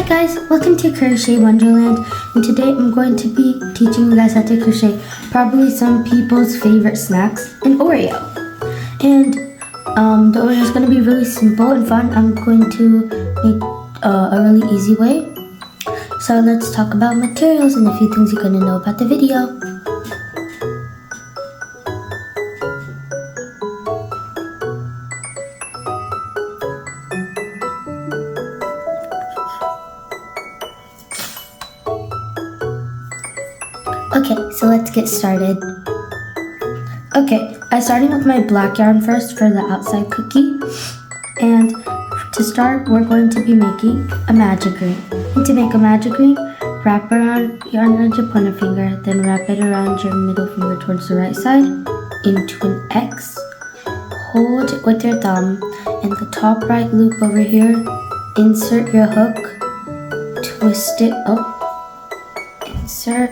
guys, welcome to Crochet Wonderland, and today I'm going to be teaching you guys how to crochet probably some people's favorite snacks, an Oreo. And the Oreo is going to be really simple and fun. I'm going to make a really easy way. So let's talk about materials and a few things you're going to know about the video. Okay, so let's get started. Okay, I'm starting with my black yarn first for the outside cookie. And to start, we're going to be making a magic ring. And to make a magic ring, wrap around yarn around your pointer finger, then wrap it around your middle finger towards the right side into an X. Hold it with your thumb, and the top right loop over here, insert your hook, twist it up, insert,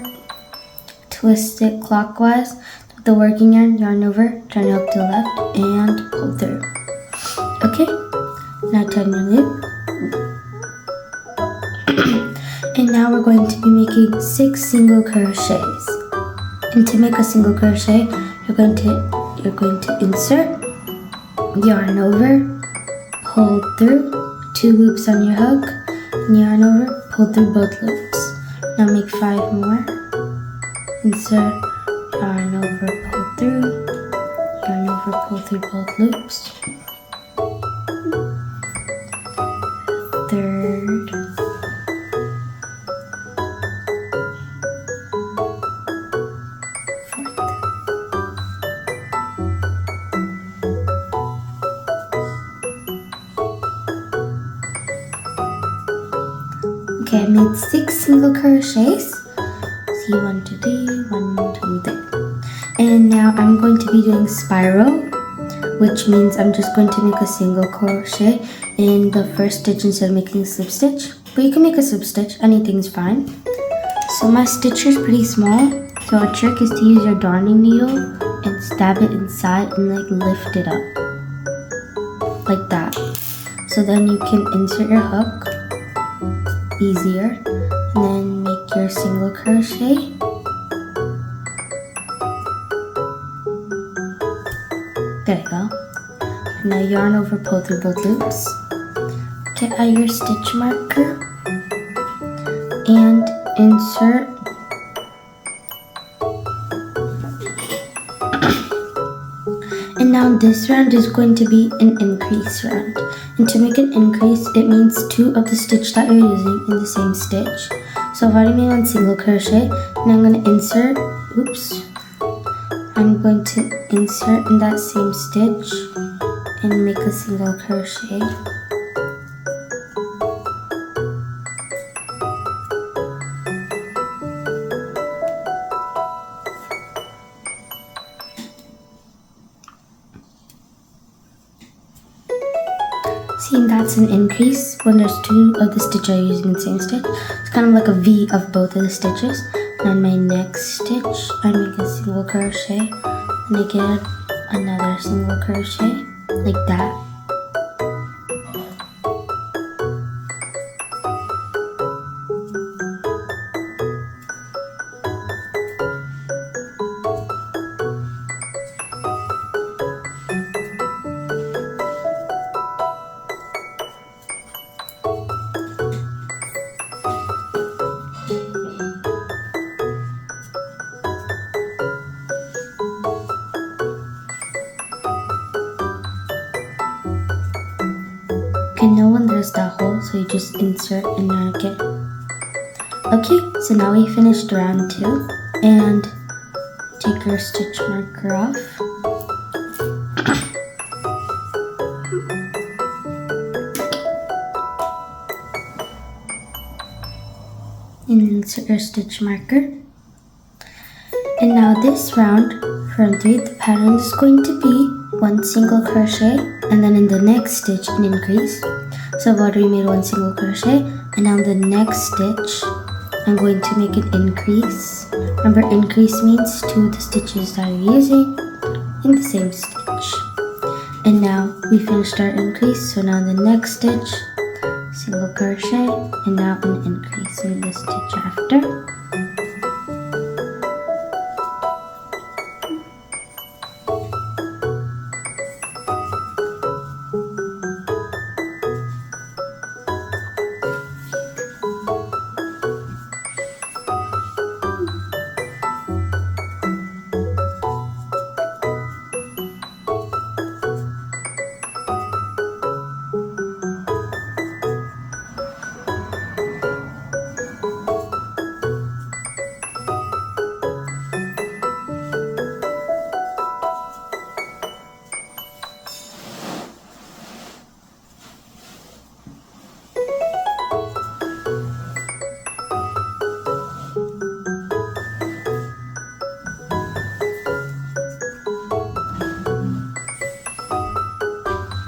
twist it clockwise with the working yarn over, turn it up to the left, and pull through. Okay, now turn your loop. And now we're going to be making 6 single crochets. And to make a single crochet, you're going to insert, yarn over, pull through, 2 loops on your hook, and yarn over, pull through both loops. Now make 5 more. Insert, yarn over, pull through, yarn over, pull through both loops. Third, fourth. Okay, I made 6 single crochets. See, 1, 2, 3, 1, 2, 3. And now I'm going to be doing spiral, which means I'm just going to make a single crochet in the first stitch instead of making a slip stitch. But you can make a slip stitch, anything's fine. So my stitch is pretty small, so a trick is to use your darning needle and stab it inside and like lift it up. Like that. So then you can insert your hook easier, and then make your single crochet. There you go. And now yarn over, pull through both loops. Get out your stitch marker and insert. And now this round is going to be an increase round. And to make an increase, it means 2 of the stitch that you're using in the same stitch. So I've already made 1 single crochet, and I'm going to insert, I'm going to insert in that same stitch and make a single crochet. See, that's an increase when there's 2 of the stitch I'm using in the same stitch. It's kind of like a V of both of the stitches. And on my next stitch, I make a single crochet, and again another single crochet, like that. And no one there's that hole, so you just insert and yarn again. Okay, so now we finished round 2, and take your stitch marker off. And insert your stitch marker. And now this round, round 3, the pattern is going to be 1 single crochet, and then in the next stitch an increase. So I've already made 1 single crochet, and now the next stitch I'm going to make an increase. Remember, increase means 2 of the stitches that you're using in the same stitch. And now we finished our increase, so now the next stitch, single crochet, and now an increase in the stitch after.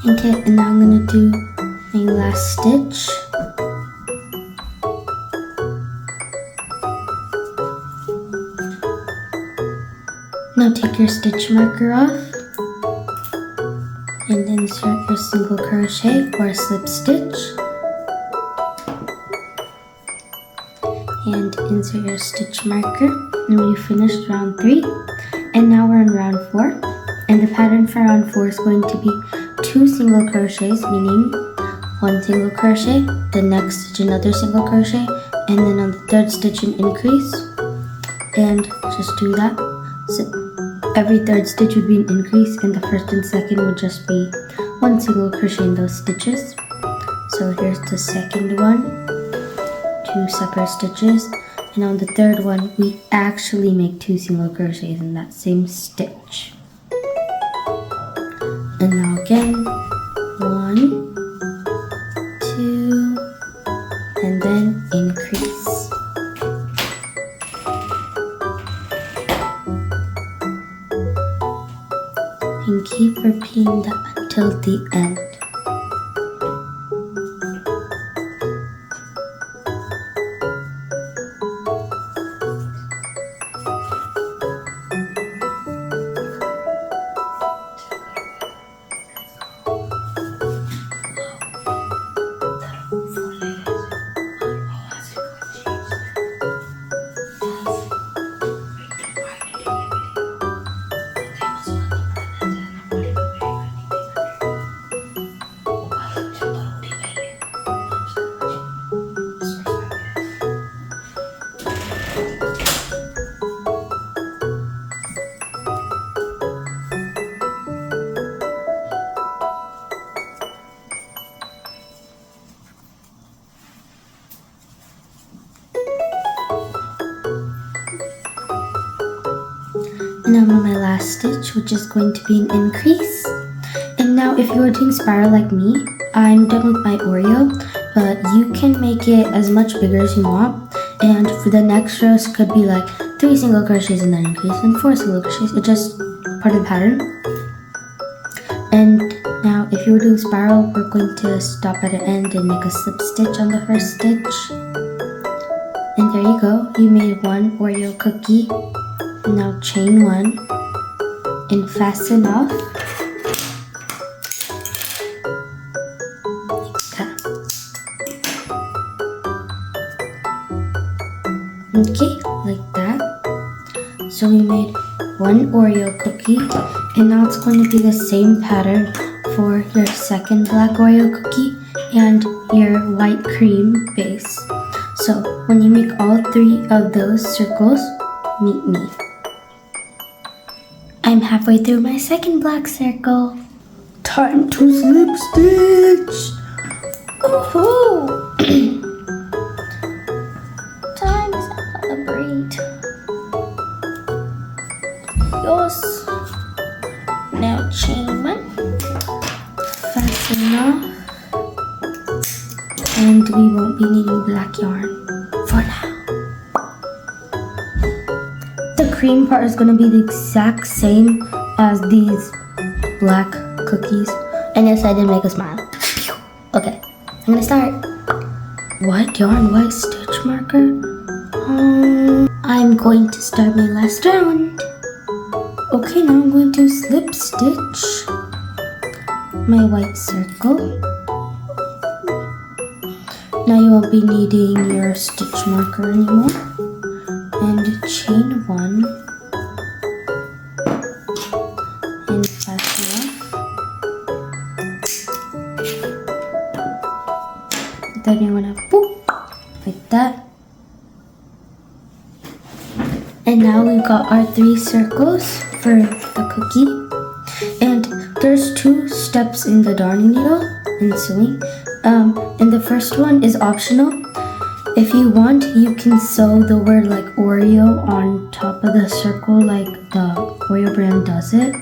Okay, and now I'm gonna do my last stitch. Now take your stitch marker off and insert your single crochet or slip stitch. And insert your stitch marker. And we finished round 3. And now we're in round 4. And the pattern for round 4 is going to be 2 single crochets, meaning 1 single crochet, the next stitch another single crochet, and then on the 3rd stitch an increase. And just do that. So every 3rd stitch would be an increase, and the 1st and 2nd would just be 1 single crochet in those stitches. So here's the 2nd one, 2 separate stitches, and on the 3rd one we actually make 2 single crochets in that same stitch. And now again, 1, 2, and then increase. And keep repeating that until the end. And I'm on my last stitch, which is going to be an increase. And now if you are doing spiral like me, I'm done with my Oreo, but you can make it as much bigger as you want. And for the next rows could be like 3 single crochets and then increase, and 4 single crochets. It's just part of the pattern. And now if you were doing spiral, we're going to stop at an end and make a slip stitch on the 1st stitch. And there you go, you made 1 Oreo cookie. Now chain 1 and fasten off like that. Okay, like that. So we made 1 Oreo cookie, and now it's going to be the same pattern for your 2nd black Oreo cookie and your white cream base. So when you make all 3 of those circles, meet me. I'm halfway through my 2nd black circle. Time to slip stitch! Woohoo! Time to celebrate. Yes. Now chain 1. Fasten off. And we won't be needing black yarn for now. The cream part is going to be the exact same as these black cookies. And yes, I did make a smile. Okay, I'm going to start. White yarn, white stitch marker. I'm going to start my last round. Okay, now I'm going to slip stitch my white circle. Now you won't be needing your stitch marker anymore. And chain 1 and fasten off. Then you're gonna boop like that. And now we've got our 3 circles for the cookie. And there's 2 steps in the darning needle and sewing. And the first one is optional. If you want, you can sew the word like Oreo on top of the circle like the Oreo brand does it.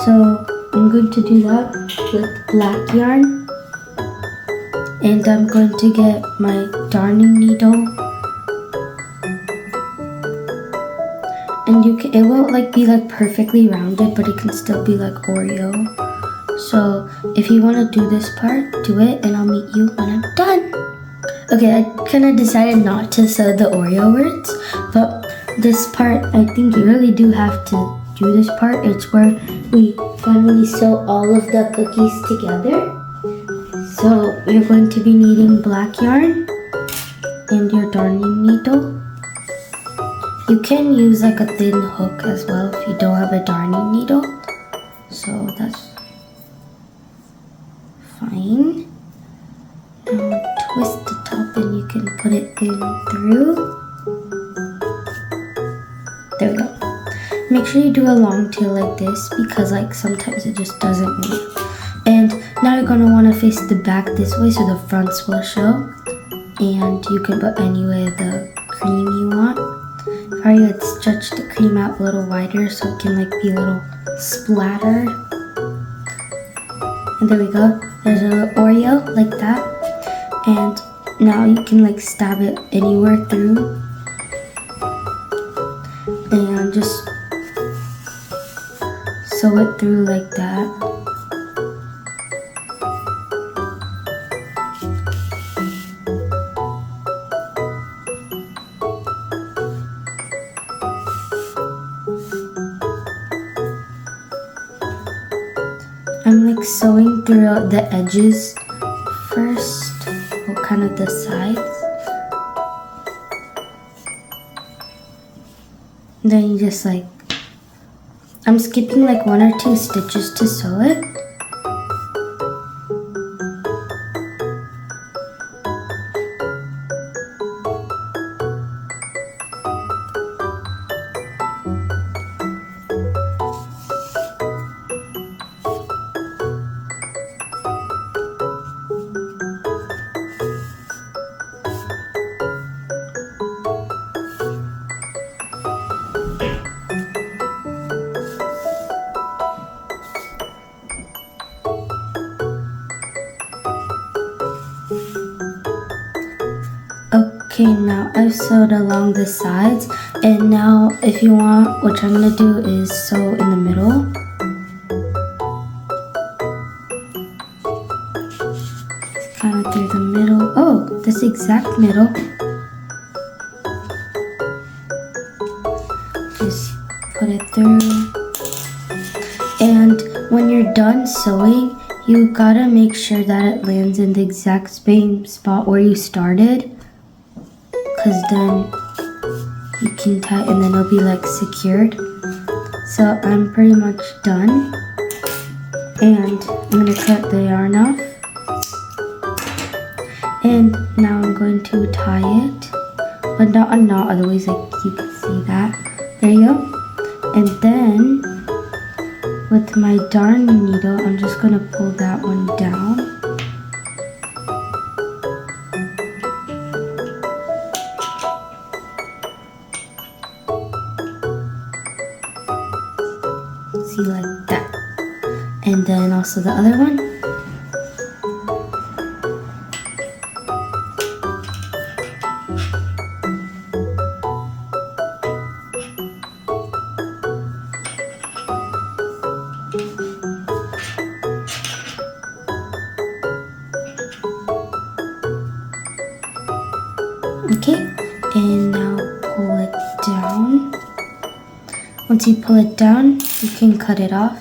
So I'm going to do that with black yarn. And I'm going to get my darning needle. And it won't like be like perfectly rounded, but it can still be like Oreo. So if you want to do this part, do it, and I'll meet you when I'm done. Okay, I kind of decided not to sew the Oreo words, but this part, I think you really do have to do this part. It's where we finally sew all of the cookies together. So you're going to be needing black yarn and your darning needle. You can use like a thin hook as well if you don't have a darning needle. So that's fine. Now twist the top and you can put it in through. There we go. Make sure you do a long tail like this because like sometimes it just doesn't move. And now you're going to want to face the back this way so the fronts will show. And you can put any way of the cream you want. If I would stretch the cream out a little wider so it can like be a little splattered. And there we go. There's a little Oreo like that. And now you can like stab it anywhere through. And just sew it through like that. I'm like sewing throughout the edges first, or kind of the sides. And then you just like, I'm skipping like 1 or 2 stitches to sew it. Okay, now I've sewed along the sides, and now if you want, what I'm going to do is sew in the middle. Kind of through the middle. Oh, this exact middle. Just put it through. And when you're done sewing, you gotta make sure that it lands in the exact same spot where you started. Because then you can tie and then it'll be like secured. So I'm pretty much done. And I'm going to cut the yarn off. And now I'm going to tie it. But not a knot, otherwise like you can see that. There you go. And then with my darning needle, I'm just going to pull that one down. Like that. And then also the other one. Okay, and now pull it down. Once you pull it down, you can cut it off.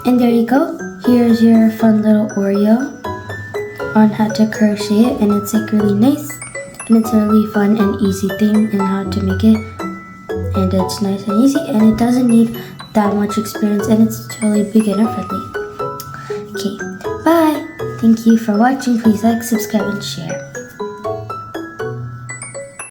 And there you go. here's your fun little Oreo on how to crochet it, and it's like really nice, and it's a really fun and easy thing and how to make it, and it's nice and easy, and it doesn't need that much experience, and it's totally beginner friendly. Okay, bye. Thank you for watching. Please like, subscribe, and share.